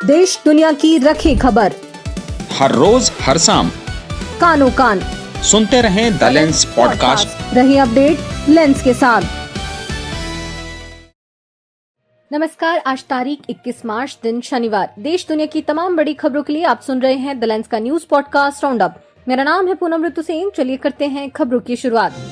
देश दुनिया की रखे खबर, हर रोज हर शाम कानों कान सुनते रहें द लेंस पॉडकास्ट। रहे अपडेट लेंस के साथ। नमस्कार, आज तारीख 21 मार्च दिन शनिवार। देश दुनिया की तमाम बड़ी खबरों के लिए आप सुन रहे हैं द लेंस का न्यूज पॉडकास्ट राउंड अप। मेरा नाम है पूनम ऋतु सिंह। चलिए करते हैं खबरों की शुरुआत।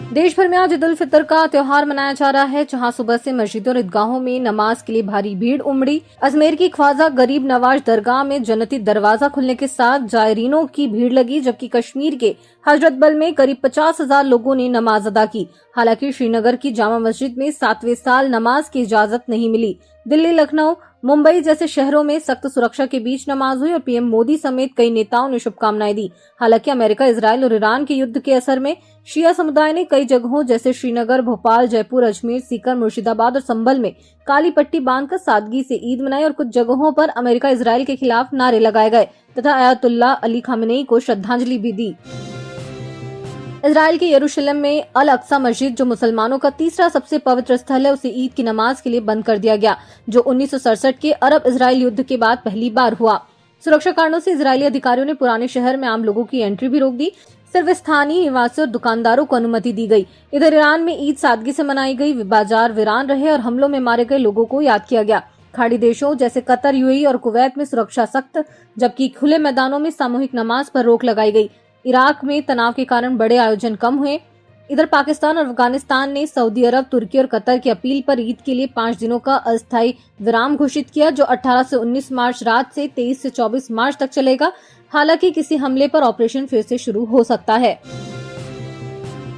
देश भर में आज ईद उल फितर का त्योहार मनाया जा रहा है, जहां सुबह से मस्जिदों और ईदगाहों में नमाज के लिए भारी भीड़ उमड़ी। अजमेर की ख्वाजा गरीब नवाज दरगाह में जन्नती दरवाजा खुलने के साथ जायरीनों की भीड़ लगी, जबकि कश्मीर के हजरत बल में करीब 50,000 लोगों ने नमाज अदा की। हालांकि श्रीनगर की जामा मस्जिद में 7वें साल नमाज की इजाजत नहीं मिली। दिल्ली, लखनऊ, मुंबई जैसे शहरों में सख्त सुरक्षा के बीच नमाज हुई और पीएम मोदी समेत कई नेताओं ने शुभकामनाएं दी। हालांकि अमेरिका, इजरायल और ईरान के युद्ध के असर में शिया समुदाय ने कई जगहों जैसे श्रीनगर, भोपाल, जयपुर, अजमेर, सीकर, मुर्शिदाबाद और संभल में काली पट्टी बांधकर सादगी से ईद मनाई और कुछ जगहों पर अमेरिका इजरायल के खिलाफ नारे लगाए गए तथा अयातुल्लाह अली खामेनेई को श्रद्धांजलि भी दी। इजरायल के यरूशलेम में अल अक्सा मस्जिद, जो मुसलमानों का तीसरा सबसे पवित्र स्थल है, उसे ईद की नमाज के लिए बंद कर दिया गया, जो 1967 के अरब इजरायल युद्ध के बाद पहली बार हुआ। सुरक्षा कारणों से इजरायली अधिकारियों ने पुराने शहर में आम लोगों की एंट्री भी रोक दी। सिर्फ स्थानीय निवासियों और दुकानदारों को अनुमति दी गई। इधर ईरान में ईद सादगी से मनाई गई। बाजार वीरान रहे और हमलों में मारे गए लोगों को याद किया गया। खाड़ी देशों जैसे कतर, यूएई और कुवैत में सुरक्षा सख्त, जबकि खुले मैदानों में सामूहिक नमाज पर रोक लगाई गई। इराक में तनाव के कारण बड़े आयोजन कम हुए। इधर पाकिस्तान और अफगानिस्तान ने सऊदी अरब, तुर्की और कतर की अपील पर ईद के लिए 5 दिनों का अस्थायी विराम घोषित किया, जो 18 से 19 मार्च रात से 23 से 24 मार्च तक चलेगा। हालांकि किसी हमले पर ऑपरेशन फिर से शुरू हो सकता है।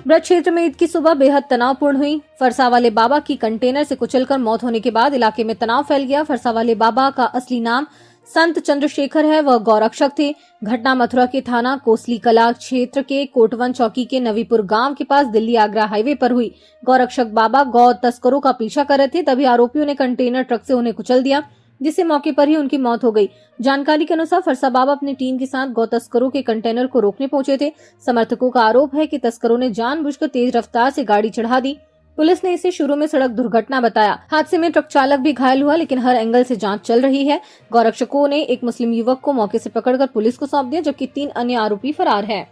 ब्रज क्षेत्र में ईद की सुबह बेहद तनावपूर्ण हुई। फरसा वाले बाबा की कंटेनर से कुचलकर मौत होने के बाद इलाके में तनाव फैल गया। फरसा वाले बाबा का असली नाम संत चंद्रशेखर है। वह गौरक्षक थे। घटना मथुरा के थाना कोसली कला क्षेत्र के कोटवन चौकी के नवीपुर गांव के पास दिल्ली आगरा हाईवे पर हुई। गौरक्षक बाबा गौ तस्करों का पीछा कर रहे थे, तभी आरोपियों ने कंटेनर ट्रक से उन्हें कुचल दिया, जिससे मौके पर ही उनकी मौत हो गई। जानकारी के अनुसार फरसा बाबा अपनी टीम के साथ गौ तस्करों के कंटेनर को रोकने पहुंचे थे। समर्थकों का आरोप है कि तस्करों ने जानबूझकर तेज रफ्तार से गाड़ी चढ़ा दी। पुलिस ने इसे शुरू में सड़क दुर्घटना बताया। हादसे में ट्रक चालक भी घायल हुआ, लेकिन हर एंगल से जांच चल रही है। गौरक्षकों ने एक मुस्लिम युवक को मौके से पकड़कर पुलिस को सौंप दिया, जबकि 3 अन्य आरोपी फरार हैं।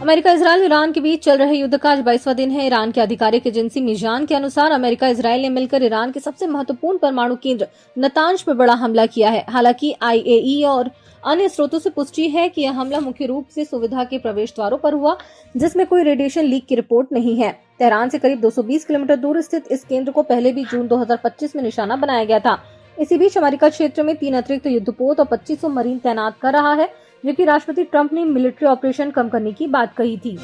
अमेरिका, इजरायल, ईरान के बीच चल रहे युद्ध का आज 22वां दिन है। ईरान की आधिकारिक एजेंसी मिजान के अनुसार अमेरिका, इजरायल ने मिलकर ईरान के सबसे महत्वपूर्ण परमाणु केंद्र नतांज पर बड़ा हमला किया है। हालांकि आईएई और अन्य स्रोतों से पुष्टि है कि यह हमला मुख्य रूप से सुविधा के प्रवेश द्वारों पर हुआ, जिसमें कोई रेडिएशन लीक की रिपोर्ट नहीं है। तेहरान से करीब 220 किलोमीटर दूर स्थित इस केंद्र को पहले भी जून 2025 में निशाना बनाया गया था। इसी बीच अमेरिका क्षेत्र में 3 अतिरिक्त युद्धपोत और 2500 मरीन तैनात कर रहा है, जबकि राष्ट्रपति ट्रंप ने मिलिट्री ऑपरेशन कम करने की बात कही थी।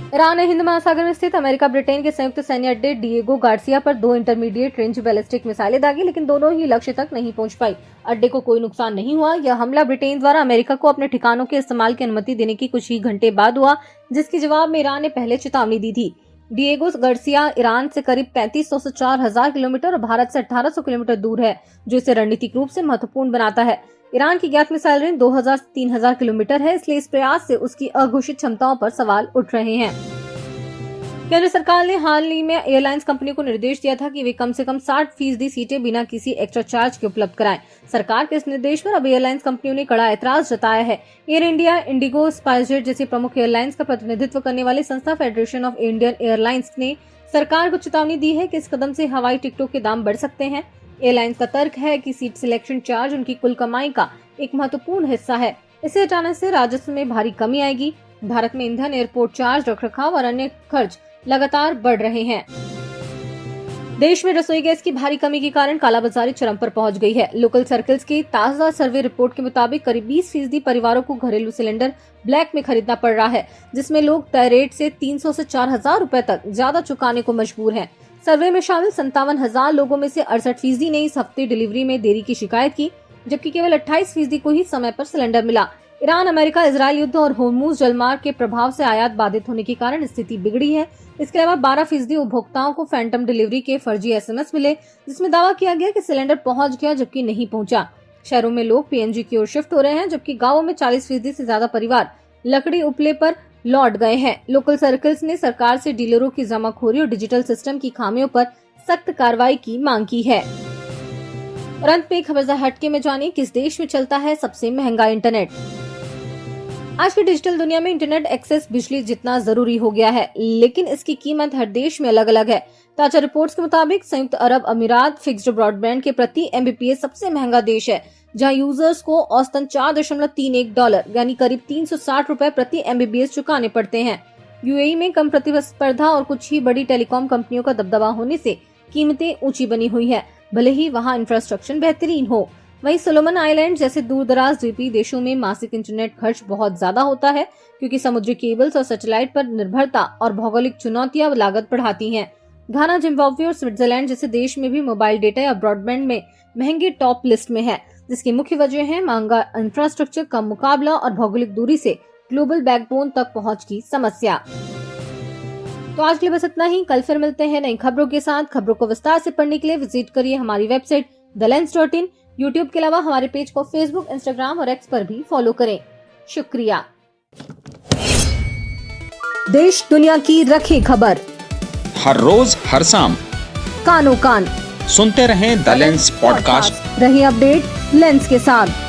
ईरान ने हिंद महासागर में स्थित अमेरिका ब्रिटेन के संयुक्त सैन्य अड्डे डिएगो गार्सिया पर 2 इंटरमीडिएट रेंज बैलिस्टिक मिसाइलें दागी, लेकिन दोनों ही लक्ष्य तक नहीं पहुंच पाई। अड्डे को कोई नुकसान नहीं हुआ। यह हमला ब्रिटेन द्वारा अमेरिका को अपने ठिकानों के इस्तेमाल की अनुमति देने की कुछ ही घंटे बाद हुआ, जिसके जवाब में ईरान ने पहले चेतावनी दी थी। डिएगो गार्सिया ईरान से करीब 3500 से 4000 किलोमीटर और भारत से 1800 किलोमीटर दूर है, जो इसे रणनीतिक रूप से महत्वपूर्ण बनाता है। ईरान की ज्ञात मिसाइल रेंज 2000 से 3000 किलोमीटर है, इसलिए इस प्रयास से उसकी अघोषित क्षमताओं पर सवाल उठ रहे हैं। केंद्र सरकार ने हाल ही में एयरलाइंस कंपनी को निर्देश दिया था कि वे कम से कम 60% सीटें बिना किसी एक्स्ट्रा चार्ज के उपलब्ध कराएं। सरकार के इस निर्देश पर अब एयरलाइंस कंपनियों ने कड़ा ऐतराज जताया है। एयर इंडिया, इंडिगो, स्पाइसजेट जैसी प्रमुख एयरलाइंस का प्रतिनिधित्व करने वाली संस्था फेडरेशन ऑफ इंडियन एयरलाइंस ने सरकार को चेतावनी दी है कि इस कदम से हवाई टिकटों के दाम बढ़ सकते हैं। एयरलाइंस का तर्क है कि सीट सिलेक्शन चार्ज उनकी कुल कमाई का एक महत्वपूर्ण हिस्सा है। इसे हटाने से राजस्व में भारी कमी आएगी। भारत में ईंधन, एयरपोर्ट चार्ज, रखरखाव और अन्य खर्च लगातार बढ़ रहे हैं। देश में रसोई गैस की भारी कमी के कारण कालाबाजारी चरम पर पहुंच गई है। लोकल सर्कल्स की ताजा सर्वे रिपोर्ट के मुताबिक करीब 20% परिवारों को घरेलू सिलेंडर ब्लैक में खरीदना पड़ रहा है, जिसमें लोग तय रेट से 300 से 4000 रुपए तक ज्यादा चुकाने को मजबूर हैं। सर्वे में शामिल 57,000 लोगों में से 68% ने इस हफ्ते डिलीवरी में देरी की शिकायत की, जबकि केवल 28% को ही समय पर सिलेंडर मिला। ईरान, अमेरिका, इजरायल युद्ध और होर्मुज जलमार्ग के प्रभाव से आयात बाधित होने के कारण स्थिति बिगड़ी है। इसके अलावा 12% उपभोक्ताओं को फैंटम डिलीवरी के फर्जी एसएमएस मिले, जिसमें दावा किया गया कि सिलेंडर पहुंच गया, जबकि नहीं पहुंचा। शहरों में लोग पीएनजी की ओर शिफ्ट हो रहे हैं, जबकि गाँवों में 40% से ज्यादा परिवार लकड़ी उपले पर लौट गए हैं। लोकल सर्कल्स ने सरकार से डीलरों की जमाखोरी और डिजिटल सिस्टम की खामियों पर सख्त कार्रवाई की मांग की है। और अंत में खबर से हटके में जाने किस देश में चलता है सबसे महंगा इंटरनेट। आज की डिजिटल दुनिया में इंटरनेट एक्सेस बिजली जितना जरूरी हो गया है, लेकिन इसकी कीमत हर देश में अलग अलग है। ताजा रिपोर्ट्स के मुताबिक संयुक्त अरब अमीरात फिक्स्ड ब्रॉडबैंड के प्रति एमबीपीएस सबसे महंगा देश है, जहां यूजर्स को औसतन $4.31 यानी करीब 360 रुपए प्रति एमबीपीएस चुकाने पड़ते हैं। यूएई में कम प्रतिस्पर्धा और कुछ ही बड़ी टेलीकॉम कंपनियों का दबदबा होने से कीमतें ऊंची बनी हुई है, भले ही वहां इंफ्रास्ट्रक्चर बेहतरीन हो। वहीं सोलोमन आइलैंड जैसे दूरदराज द्वीपीय देशों में मासिक इंटरनेट खर्च बहुत ज्यादा होता है, क्योंकि समुद्री केबल्स और सैटेलाइट पर निर्भरता और भौगोलिक चुनौतियां लागत बढ़ाती हैं। घाना, जिम्बाब्वे और स्विट्जरलैंड जैसे देश में भी मोबाइल डेटा या ब्रॉडबैंड में महंगे टॉप लिस्ट में है, जिसकी मुख्य वजह है महंगा इंफ्रास्ट्रक्चर, कम मुकाबला और भौगोलिक दूरी से ग्लोबल बैकबोन तक पहुँच की समस्या। तो आज के लिए बस इतना ही। कल फिर मिलते हैं नई खबरों के साथ। खबरों को विस्तार से पढ़ने के लिए विजिट करिए हमारी वेबसाइट thelens.in। यूट्यूब के अलावा हमारे पेज को फेसबुक, इंस्टाग्राम और एक्स पर भी फॉलो करें। शुक्रिया। देश दुनिया की रखी खबर हर रोज हर शाम कानो कान सुनते रहें द लेंस पॉडकास्ट। रही अपडेट लेंस के साथ।